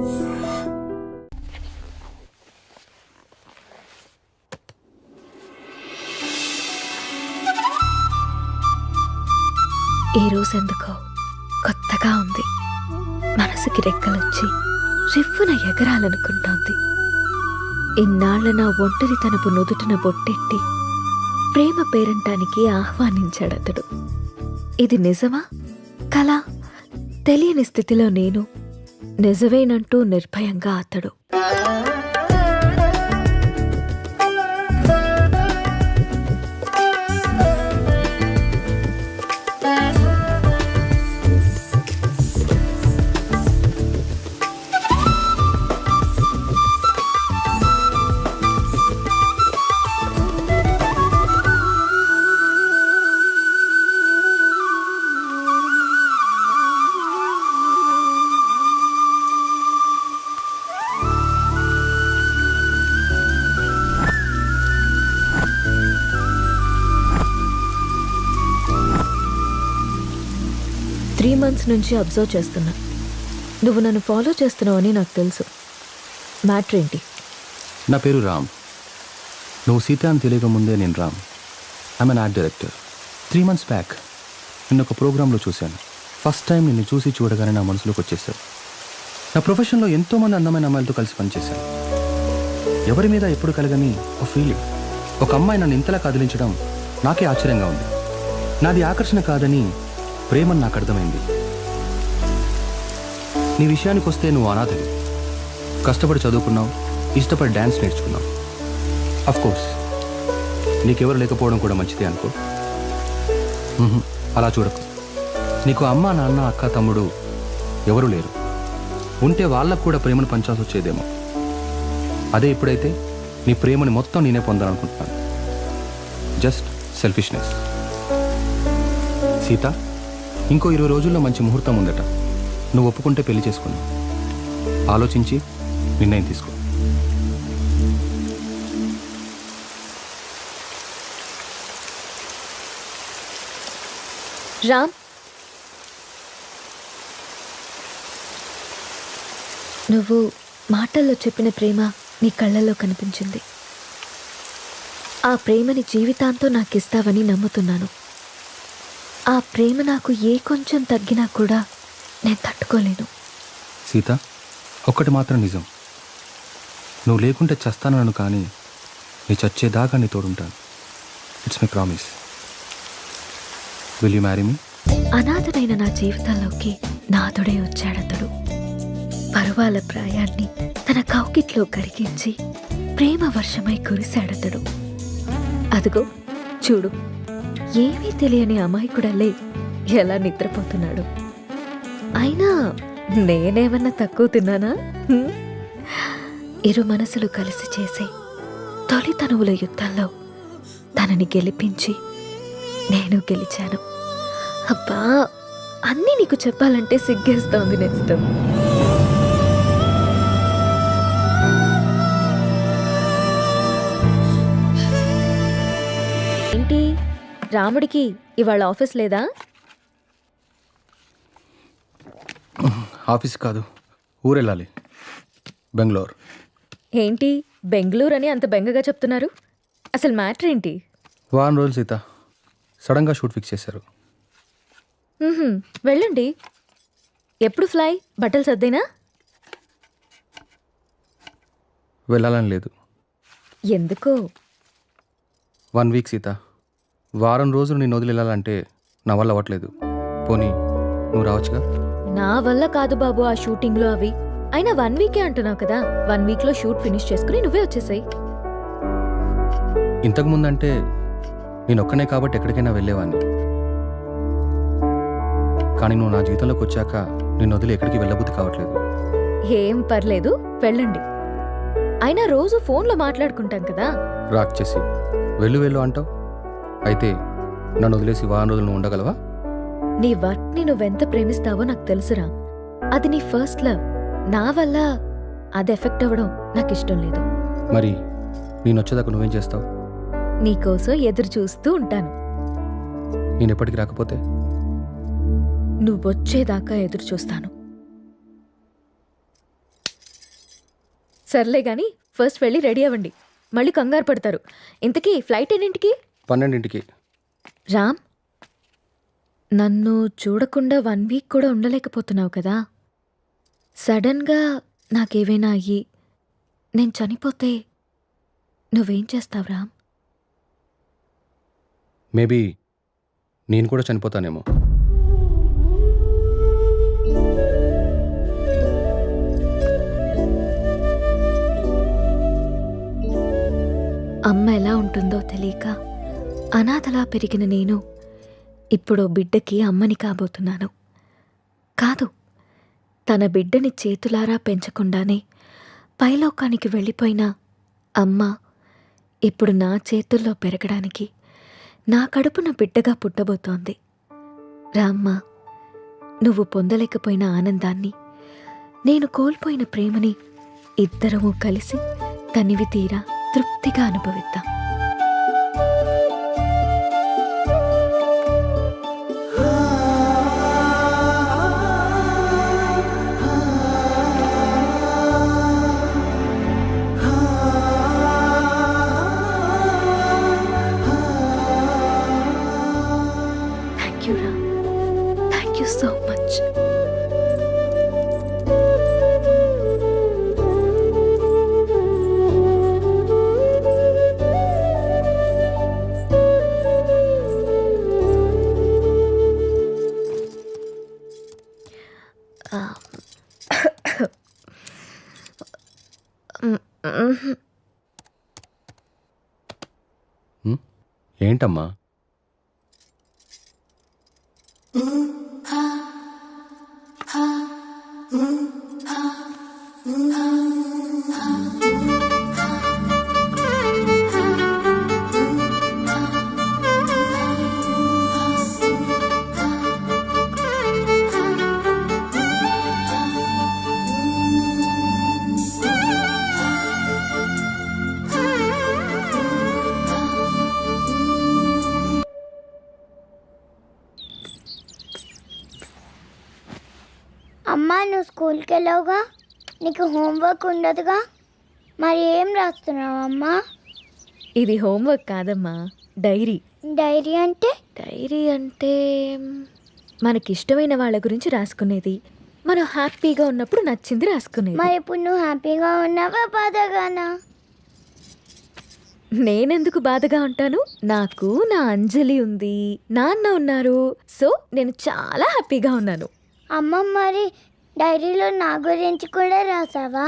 ఈ రోజు ఎందుకో కొత్తగా ఉంది. మనసుకి రెక్కలొచ్చి రివ్వున ఎగరాలనుకుంటోంది. ఇన్నాళ్ల నా ఒంటరితనపు నుదుటిన బొట్టెట్టి ప్రేమ పేరంటానికి ఆహ్వానించాడతడు. ఇది నిజమా కలా తెలియని స్థితిలో నేను, నిజమేనంటూ నిర్భయంగా అతడు. త్రీ మంత్స్ నుంచి అబ్జర్వ్ చేస్తున్నా. నువ్వు నన్ను ఫాలో చేస్తున్నావని నాకు తెలుసు. మ్యాటర్ ఏంటి? నా పేరు రామ్. నువ్వు సీత అని తెలియక ముందే నేను Ram. I'm an art director. 3 months back నిన్న ఒక ప్రోగ్రాంలో చూశాను. ఫస్ట్ టైం నిన్ను చూసి చూడగానే నా మనసులోకి వచ్చేసావు. నా ప్రొఫెషన్లో ఎంతోమంది అందమైన అమ్మాయిలతో కలిసి పనిచేశాను. ఎవరి మీద ఎప్పుడు కలగని ఒక ఫీలింగ్. ఒక అమ్మాయి నన్ను ఇంతలా కదిలించడం నాకే ఆశ్చర్యంగా ఉంది. నాది ఆకర్షణ కాదని ప్రేమని నాకు అర్థమైంది. నీ విషయానికి వస్తే నువ్వు అనాథవి. కష్టపడి చదువుకున్నావు, ఇష్టపడి డ్యాన్స్ నేర్చుకున్నావు. అఫ్కోర్స్ నీకెవరు లేకపోవడం కూడా మంచిదే అనుకో. అలా చూడకు. నీకు అమ్మ, నాన్న, అక్క, తమ్ముడు ఎవరూ లేరు. ఉంటే వాళ్ళకు కూడా ప్రేమను పంచాల్సి వచ్చేదేమో. అదే ఇప్పుడైతే నీ ప్రేమని మొత్తం నేనే పొందాలనుకుంటున్నాను. Just selfishness. సీత, ఇంకో 20 రోజుల్లో మంచి ముహూర్తం ఉందట. నువ్వు ఒప్పుకుంటే పెళ్లి చేసుకున్నావు. ఆలోచించి నిర్ణయం తీసుకో. రామ్, నువ్వు మాటల్లో చెప్పిన ప్రేమ నీ కళ్ళల్లో కనిపించింది. ఆ ప్రేమని జీవితాంతం నాకు ఇస్తావని నమ్ముతున్నాను. ఆ ప్రేమ నాకు ఏ కొంచెం తగ్గినా కూడా నేను తట్టుకోలేను. సీత, ఒక్కటి మాత్రం నిజం. నువ్వు లేకుంటే చస్తానను, కానీ నీ చచ్చేదాకా నీ తోడుంటాను. It's my promise. Will you marry me? అనాథనైన నా జీవితంలోకి నాథుడే వచ్చాడతడు. పరువాల ప్రాయాన్ని తన కౌకిట్లో కరిగించి ప్రేమ వర్షమై కురిశాడతడు. అదిగో చూడు, ఏమీ తెలియని అమాయకుడలే ఎలా నిద్రపోతున్నాడు. అయినా నేనేమన్నా తక్కువ తిన్నానా? ఇరు మనసులు కలిసి చేసే తొలి తనువుల యుద్ధంలో తనని గెలిపించి నేను గెలిచాను. అబ్బా, అన్నీ నీకు చెప్పాలంటే సిగ్గేస్తోంది నేస్తం. ఏంటి రాముడికి ఇవాళ ఆఫీస్ లేదా? ఆఫీస్ కాదు, ఊరెళ్ళాలి. బెంగళూరు. ఏంటి బెంగళూరు అని అంత బెంగగా చెప్తున్నారు? అసలు మ్యాటర్ ఏంటి? వారం రోజులు సీత, సడన్గా షూట్ ఫిక్స్ చేశారు. వెళ్ళండి. ఎప్పుడు ఫ్లై? బట్టలు సర్దేనా? వెళ్ళాలని లేదు. ఎందుకో? 1 week సీత. వారం రోజులు నేను వదిలి వెళ్ళాలంటే నా వల్ల అవ్వట్లేదు. పోనీ నువ్వు రావచ్చుగా? నా వల్ల కాదు బాబు ఆ షూటింగ్లో అవి. అయినా 1 week అంటున్నావు కదా. 1 weekలో షూట్ ఫినిష్ చేసుకుని నువ్వే వచ్చేసాయి. ఇంతకుముందంటే నేను ఒక్కనే కాబట్టి ఎక్కడికైనా వెళ్ళేవాడిని. కానీ నువ్వు నా జీవితంలోకి వచ్చాక నిన్ను వదిలి ఎక్కడికి వెళ్ళబుద్ధి కావట్లేదు. ఏం పర్లేదు, వెళ్ళండి. అయినా రోజు ఫోన్లో మాట్లాడుకుంటాం కదా. రాక్ చేసి వెళ్ళు వెళ్ళు అంటావు. అయితే నన్ను వదిలేసి వారం రోజులు నువ్వు ఉండగలవా? నీ వర్క్ని నువ్వెంత ప్రేమిస్తావో నాకు తెలుసురా. అది నీ ఫస్ట్ లవ్. నా వల్ల అది ఎఫెక్ట్ అవ్వడం నాకు ఇష్టం లేదు. మరి నేను వచ్చేదాకా నువ్వేం చేస్తావు? నీకోసం ఎదురు చూస్తూ ఉంటాను. నేను ఎప్పటికి రాకపోతే? నువ్వొచ్చేదాకా ఎదురు చూస్తాను. సర్లే గాని ఫస్ట్ వెళ్ళి రెడీ అవ్వండి, మళ్ళీ కంగారు పడతారు. ఇంతకీ ఫ్లైట్ ఎన్నింటికి? 12ంటికి. రామ్, నన్ను చూడకుండా 1 వీక్ కూడా ఉండలేకపోతున్నావు కదా. సడన్గా నాకేవైనా అయ్యి నేను చనిపోతే నువ్వేం చేస్తావు రామ్? మేబీ నేను కూడా చనిపోతానేమో. అమ్మ ఎలా ఉంటుందో తెలియక అనాథలా పెరిగిన నేను ఇప్పుడు బిడ్డకి అమ్మని కాబోతున్నాను. కాదు, తన బిడ్డని చేతులారా పెంచకుండానే పైలోకానికి వెళ్ళిపోయిన అమ్మ ఇప్పుడు నా చేతుల్లో పెరగడానికి నా కడుపున బిడ్డగా పుట్టబోతోంది. రామ్మ, నువ్వు పొందలేకపోయిన ఆనందాన్ని, నేను కోల్పోయిన ప్రేమని ఇద్దరము కలిసి తనివి తీరా తృప్తిగా అనుభవిద్దాం. Thank you Ram, thank you so much. ఏంటమ్మా? అమ్మా, నువ్వు స్కూల్కి వెళ్ళావుగా, నీకు హోంవర్క్ ఉండదుగా, మరి ఏం రాస్తున్నావు అమ్మా? ఇది హోంవర్క్ కాదమ్మా, డైరీ. డైరీ అంటే? డైరీ అంటే మనకిష్టమైన వాళ్ళ గురించి రాసుకునేది, మనం హ్యాపీగా ఉన్నప్పుడు నచ్చింది రాసుకునేది. మరి ఇప్పుడు నువ్వు హ్యాపీగా ఉన్నావా బాధగానా? నేనెందుకు బాధగా ఉంటాను? నాకు నా అంజలి ఉంది, నాన్న ఉన్నారు, సో నేను చాలా హ్యాపీగా ఉన్నాను. అమ్మ, మరి డైరీలో నా గురించి కూడా రాసావా?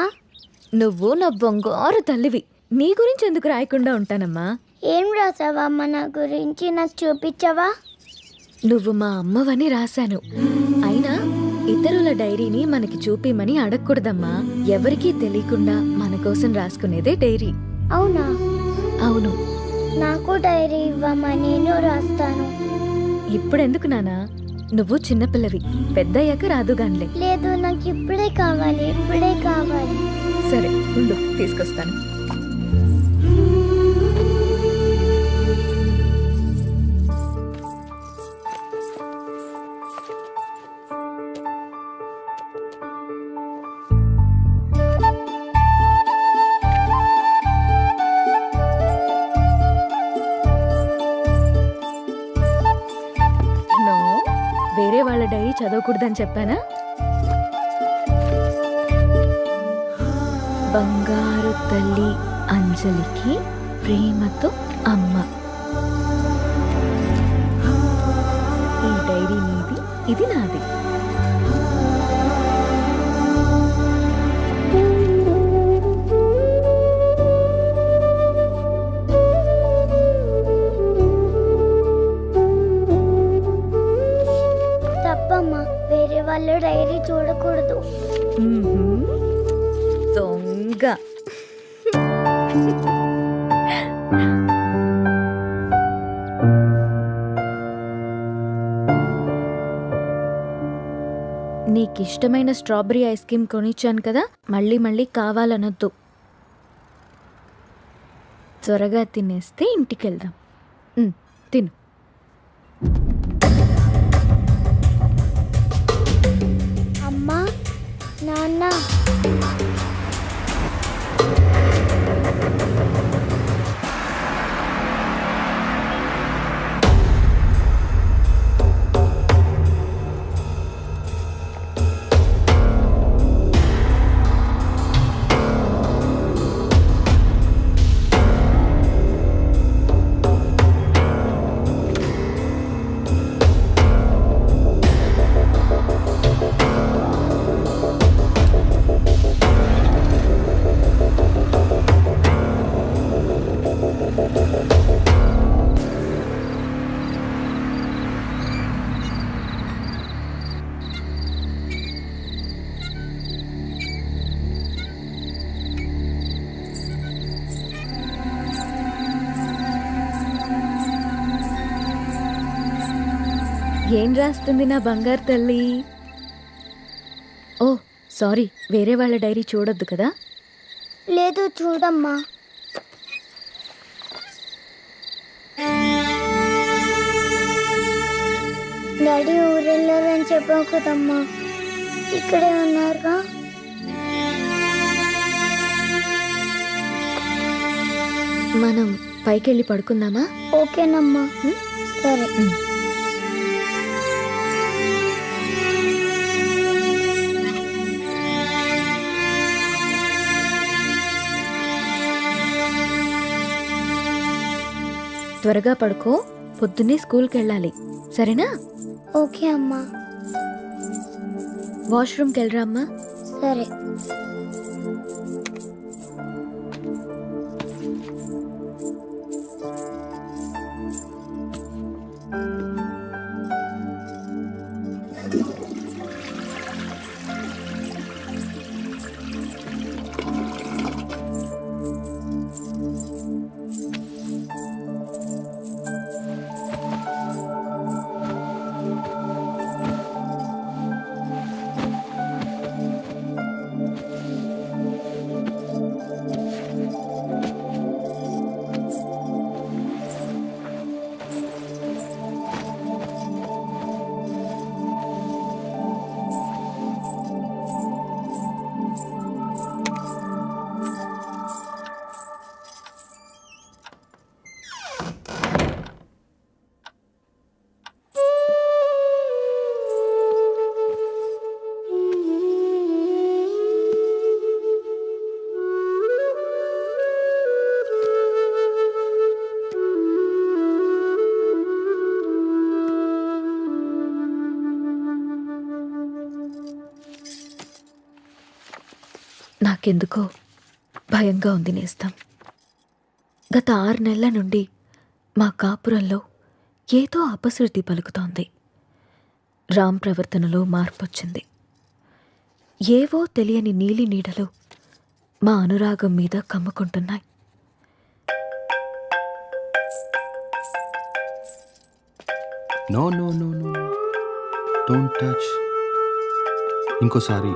నువ్వు నా బంగారు తల్లివి, నీ గురించి ఎందుకు రాయకుండా ఉంటానమ్మా? ఏం రాసావా అమ్మ నా గురించి, నాకు చూపించవా? నువ్వు మా అమ్మవని రాశాను. అయినా ఇతరుల డైరీని మనకి చూపిమని అడగకూడదమ్మా. ఎవరికీ తెలియకుండా మన కోసం రాసుకునేదే డైరీ. అవునా? అవును. నాకు డైరీ ఇవ్వమ్మా, నేను రాస్తాను. ఇప్పుడెందుకు నానా? నువ్వు చిన్నపిల్లవి, పెద్దయ్యాక రాదుగాన్లే. లేదు, నాకు ఇప్పుడే కావాలి, ఇప్పుడే కావాలి. సరే ఉండు, తీసుకొస్తాను. నో, వేరే వాళ్ళ డైరీ చదవకూడదని చెప్పానా? బంగారు తల్లి అంజలికి ప్రేమతో అమ్మ. ఈ డైరీ నీది, ఇది నాది. తప్పమ్మా, వేరే వాళ్ళ డైరీ చూడకూడదు. దొంగ. నీకిష్టమైన స్ట్రాబెరీ ఐస్ క్రీమ్ కొనిచ్చాను కదా, మళ్ళీ మళ్ళీ కావాలనొద్దు. త్వరగా తినేస్తే ఇంటికెళ్దాం. తిను. అమ్మా, నాన్న, ఏం రాస్తుంది నా బంగారు తల్లి? ఓ సారీ, వేరే వాళ్ళ డైరీ చూడొద్దు కదా. లేదు చూడమ్మా. డాడీ ఊరెళ్ళారని చెప్పావు కదమ్మా, ఇక్కడే ఉన్నారుగా. మనం పైకెళ్ళి పడుకుందామా? ఓకేనమ్మా. సరే. త్వరగా పడుకో, పొద్దున్నే స్కూల్కి వెళ్ళాలి, సరేనా? ఓకే అమ్మా. వాష్రూమ్కి వెళ్ళరా అమ్మా. సరే. నాకెందుకో భయంగా ఉంది నేస్తం. గత 6 నెలల నుండి మా కాపురంలో ఏదో అపశృతి పలుకుతోంది. రామ్ ప్రవర్తనలో మార్పొచ్చింది. ఏవో తెలియని నీలి నీడలు మా అనురాగం మీద కమ్ముకుంటున్నాయి. No no no no, don't touch. ఇంకోసారి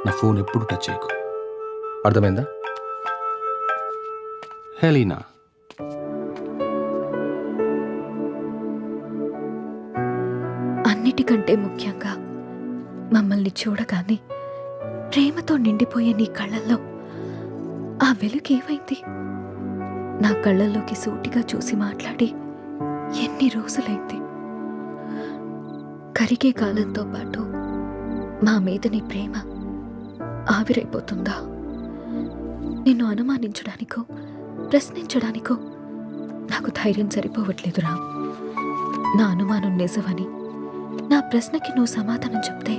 నా ఫోన్ ఎప్పుడు టచ్ చేయకు, అర్థమైందా? హెలీనా, అన్నిటికంటే ముఖ్యంగా మమ్మల్ని చూడగానే ప్రేమతో నిండిపోయే నీ కళ్ళల్లో ఆ వెలుగు ఏమైంది? నా కళ్ళల్లోకి సూటిగా చూసి మాట్లాడి ఎన్ని రోజులైంది? కరిగే కాలంతో పాటు మా మీద నీ ప్రేమ ఆవిరైపోతుందా? నిన్ను అనుమానించడానికో ప్రశ్నించడానికో నాకు ధైర్యం సరిపోవట్లేదురా. నా అనుమానం నిజమని, నా ప్రశ్నకి నువ్వు సమాధానం చెప్తే